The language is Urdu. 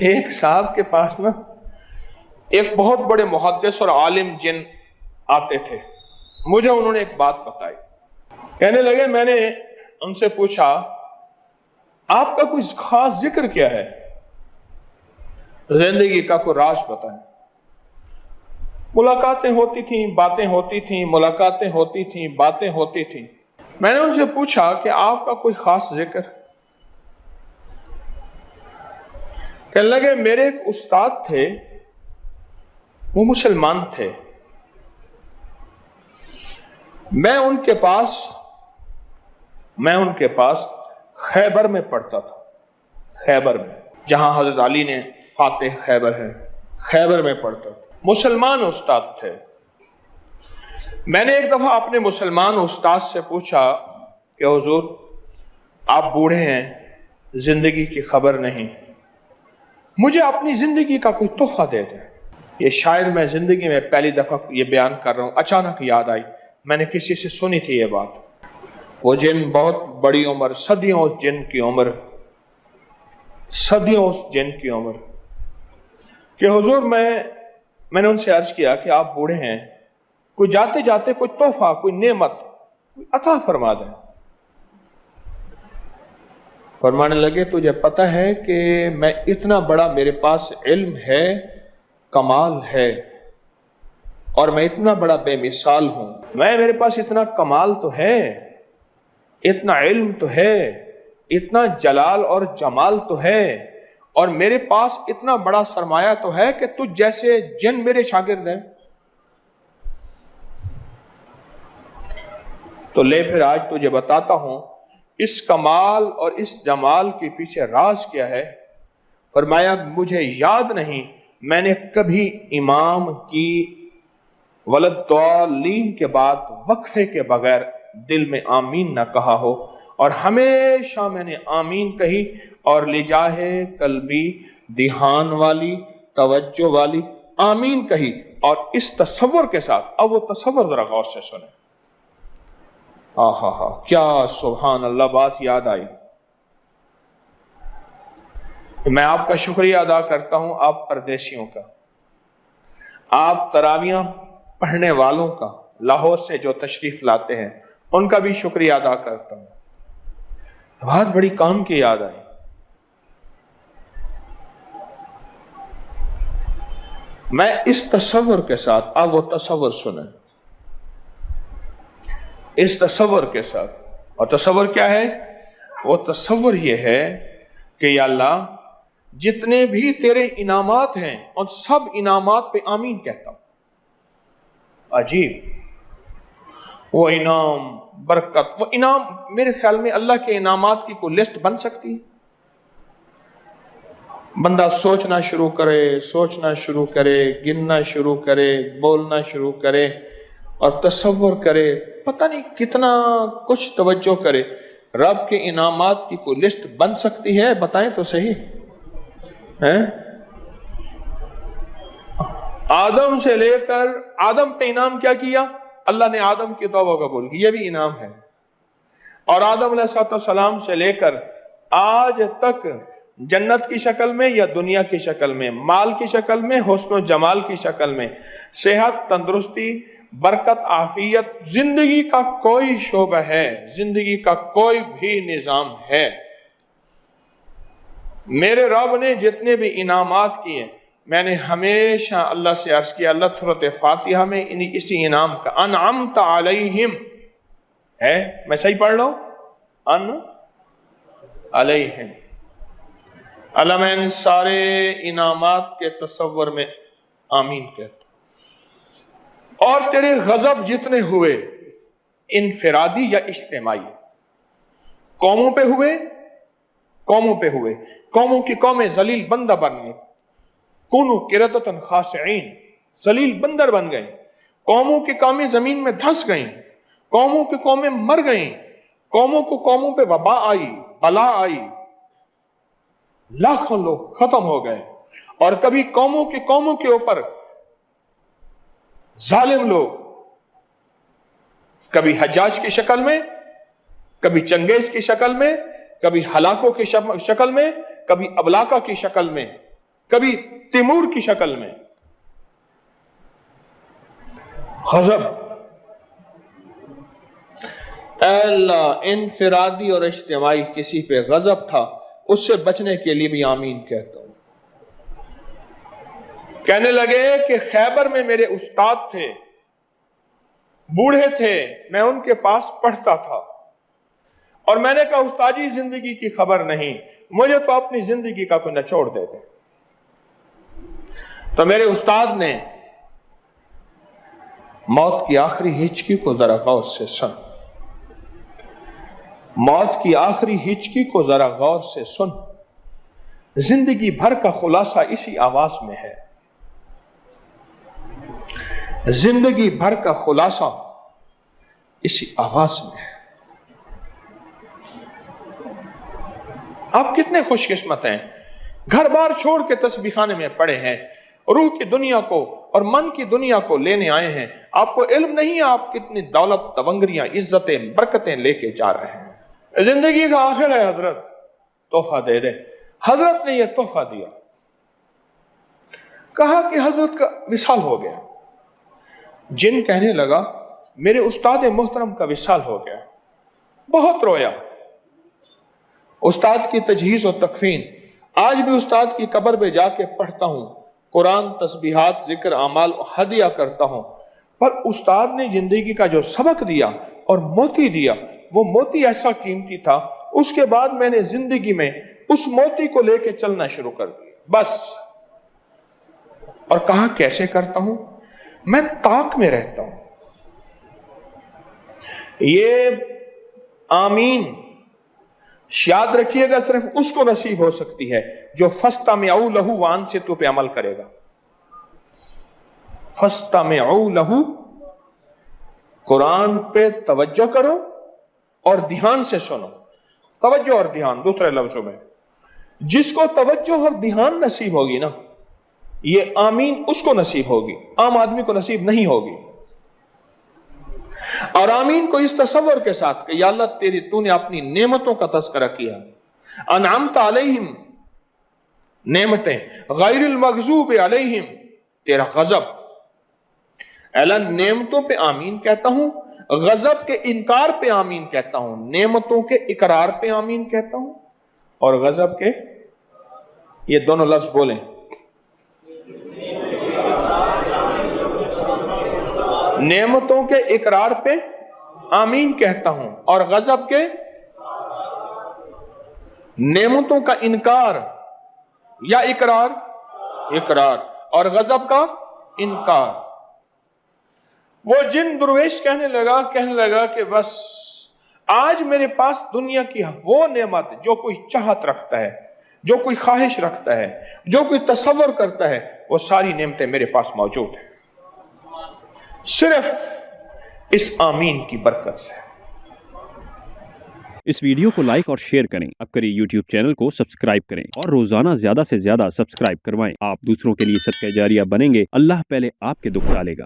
ایک صاحب کے پاس نا ایک بہت بڑے محدث اور عالم جن آتے تھے. مجھے انہوں نے ایک بات بتائی. کہنے لگے میں نے ان سے پوچھا آپ کا کوئی خاص ذکر کیا ہے, زندگی کا کوئی راز بتائیں. ملاقاتیں ہوتی تھیں, باتیں ہوتی تھیں, ملاقاتیں ہوتی تھیں, باتیں ہوتی تھیں. میں نے ان سے پوچھا کہ آپ کا کوئی خاص ذکر. کہنے لگے میرے ایک استاد تھے, وہ مسلمان تھے. میں ان کے پاس خیبر میں پڑھتا تھا. خیبر میں, جہاں حضرت علی نے فاتح خیبر ہے, خیبر میں پڑھتا تھا. مسلمان استاد تھے. میں نے ایک دفعہ اپنے مسلمان استاد سے پوچھا کہ حضور آپ بوڑھے ہیں, زندگی کی خبر نہیں, مجھے اپنی زندگی کا کوئی تحفہ دے دیں. یہ شاید میں زندگی میں پہلی دفعہ یہ بیان کر رہا ہوں, اچانک یاد آئی. میں نے کسی سے سنی تھی یہ بات. وہ جن بہت بڑی عمر, صدیوں اس جن کی عمر, صدیوں اس جن کی عمر, کہ حضور میں نے ان سے عرض کیا کہ آپ بوڑھے ہیں, کوئی جاتے جاتے کوئی تحفہ, کوئی نعمت کوئی عطا فرما دیں. فرمانے لگے تجھے پتہ ہے کہ میں اتنا بڑا, میرے پاس علم ہے, کمال ہے, اور میں اتنا بڑا بے مثال ہوں. میرے پاس اتنا کمال تو ہے, اتنا علم تو ہے, اتنا جلال اور جمال تو ہے, اور میرے پاس اتنا بڑا سرمایہ تو ہے کہ تجھ جیسے جن میرے شاگرد ہیں. تو لے پھر آج تجھے بتاتا ہوں اس کمال اور اس جمال کے پیچھے راز کیا ہے. فرمایا مجھے یاد نہیں میں نے کبھی امام کی ولدالین کے بعد وقفے کے بغیر دل میں آمین نہ کہا ہو, اور ہمیشہ میں نے آمین کہی, اور لجاہے قلبی دھیان والی, توجہ والی آمین کہی, اور اس تصور کے ساتھ. اب وہ تصور ذرا غور سے سنیں. آہا کیا سبحان اللہ بات یاد آئی. میں آپ کا شکریہ ادا کرتا ہوں, آپ پردیسیوں کا, آپ تراویاں پڑھنے والوں کا, لاہور سے جو تشریف لاتے ہیں ان کا بھی شکریہ ادا کرتا ہوں. بہت بڑی کام کی یاد آئی. میں اس تصور کے ساتھ, اب وہ تصور سنیں, اس تصور کے ساتھ. اور تصور کیا ہے؟ وہ تصور یہ ہے کہ یا اللہ جتنے بھی تیرے انعامات ہیں ان سب انعامات پہ آمین کہتا ہوں. عجیب, وہ انعام, برکت, وہ انعام. میرے خیال میں اللہ کے انعامات کی کوئی لسٹ بن سکتی ہے؟ بندہ سوچنا شروع کرے, گننا شروع کرے, بولنا شروع کرے, اور تصور کرے, پتہ نہیں کتنا کچھ توجہ کرے. رب کے انعامات کی کوئی لسٹ بن سکتی ہے؟ بتائیں تو صحیح. آدم سے لے کر, آدم پہ انعام کیا کیا؟ اللہ نے آدم کی توبہ قبول کی, یہ بھی انعام ہے. اور آدم علیہ السلام سے لے کر آج تک جنت کی شکل میں یا دنیا کی شکل میں, مال کی شکل میں, حسن و جمال کی شکل میں, صحت, تندرستی, برکت, عافیت, زندگی کا کوئی شعبہ ہے, زندگی کا کوئی بھی نظام ہے, میرے رب نے جتنے بھی انعامات کیے, میں نے ہمیشہ اللہ سے عرض کیا, اللہ سورۃ فاتحہ میں اسی انعام کا انعمت علیہم ہے. میں صحیح پڑھ رہا ہوں, ان علیہم. اللہ میں ان سارے انعامات کے تصور میں آمین کہتا. اور تیرے غضب جتنے ہوئے, انفرادی یا اجتماعی, قوموں پہ ہوئے, قوموں کی قومیں ذلیل بندہ بن گئی, کونوا قردۃ خاسعین, ذلیل بندر بن گئے. قوموں کی قومیں زمین میں دھنس گئیں, قوموں کی قومیں مر گئیں, قوموں پہ وبا آئی, بلا آئی, لاکھوں لوگ ختم ہو گئے. اور کبھی قوموں کے اوپر ظالم لوگ, کبھی حجاج کی شکل میں, کبھی چنگیز کی شکل میں, کبھی ہلاکوں کی شکل میں, کبھی ابلاکا کی شکل میں, کبھی تیمور کی شکل میں غضب. اے اللہ انفرادی اور اجتماعی کسی پہ غضب تھا اس سے بچنے کے لیے بھی آمین کہتا ہوں. کہنے لگے کہ خیبر میں میرے استاد تھے، بوڑھے تھے، میں ان کے پاس پڑھتا تھا اور میں نے کہا استادی زندگی کی خبر نہیں، مجھے تو اپنی زندگی کا کوئی نچوڑ دے دے. تو میرے استاد نے موت کی آخری ہچکی کو ذرا غور سے سن، موت کی آخری ہچکی کو ذرا غور سے سن، زندگی بھر کا خلاصہ اسی آواز میں ہے، زندگی بھر کا خلاصہ اسی آواز میں ہے. آپ کتنے خوش قسمت ہیں، گھر بار چھوڑ کے تسبیح خانے میں پڑے ہیں، روح کی دنیا کو اور من کی دنیا کو لینے آئے ہیں. آپ کو علم نہیں ہے آپ کتنی دولت، تونگریاں، عزتیں، برکتیں لے کے جا رہے ہیں. زندگی کا آخر ہے حضرت، تحفہ دے دے. حضرت نے یہ تحفہ دیا، کہا کہ حضرت کا وصال ہو گیا. جن کہنے لگا میرے استاد محترم کا وصال ہو گیا. بہت رویا. استاد کی تجہیز و تکفین، آج بھی استاد کی قبر پہ جا کے پڑھتا ہوں، قرآن، تسبیحات، ذکر، اعمال ہدیہ کرتا ہوں. پر استاد نے زندگی کا جو سبق دیا اور موتی دیا، وہ موتی ایسا قیمتی تھا، اس کے بعد میں نے زندگی میں اس موتی کو لے کے چلنا شروع کر دیا بس. اور کہا کیسے کرتا ہوں؟ میں طاق میں رہتا ہوں. یہ آمین یاد رکھیے گا صرف اس کو نصیب ہو سکتی ہے جو فَاسْتَمِعُوا لَهُ وَأَنصِتُوا پہ عمل کرے گا. فَاسْتَمِعُوا لَهُ، قرآن پہ توجہ کرو اور دھیان سے سنو. توجہ اور دھیان، دوسرے لفظوں میں جس کو توجہ اور دھیان نصیب ہوگی نا، یہ آمین اس کو نصیب ہوگی، عام آدمی کو نصیب نہیں ہوگی. اور آمین کو اس تصور کے ساتھ کہ یا اللہ تو نے اپنی نعمتوں کا تذکرہ کیا، انعمت علیہم، نعمتیں، غیر المغضوب علیہم، تیرا غضب. اللہ نعمتوں پہ آمین کہتا ہوں، غضب کے انکار پہ آمین کہتا ہوں، نعمتوں کے اقرار پہ آمین کہتا ہوں، اور غضب کے، یہ دونوں لفظ بولیں، نعمتوں کے اقرار پہ آمین کہتا ہوں اور غضب کے، نعمتوں کا انکار یا اقرار، اقرار، اور غضب کا انکار. وہ جن درویش کہنے لگا کہ بس آج میرے پاس دنیا کی وہ نعمت جو کوئی چاہت رکھتا ہے، جو کوئی خواہش رکھتا ہے، جو کوئی تصور کرتا ہے، وہ ساری نعمتیں میرے پاس موجود ہیں، صرف اس آمین کی برکت سے. اس ویڈیو کو لائک اور شیئر کریں. اب کریں یوٹیوب چینل کو سبسکرائب کریں اور روزانہ زیادہ سے زیادہ سبسکرائب کروائیں. آپ دوسروں کے لیے صدقہ جاریہ بنیں گے. اللہ پہلے آپ کے دکھ ڈالے گا.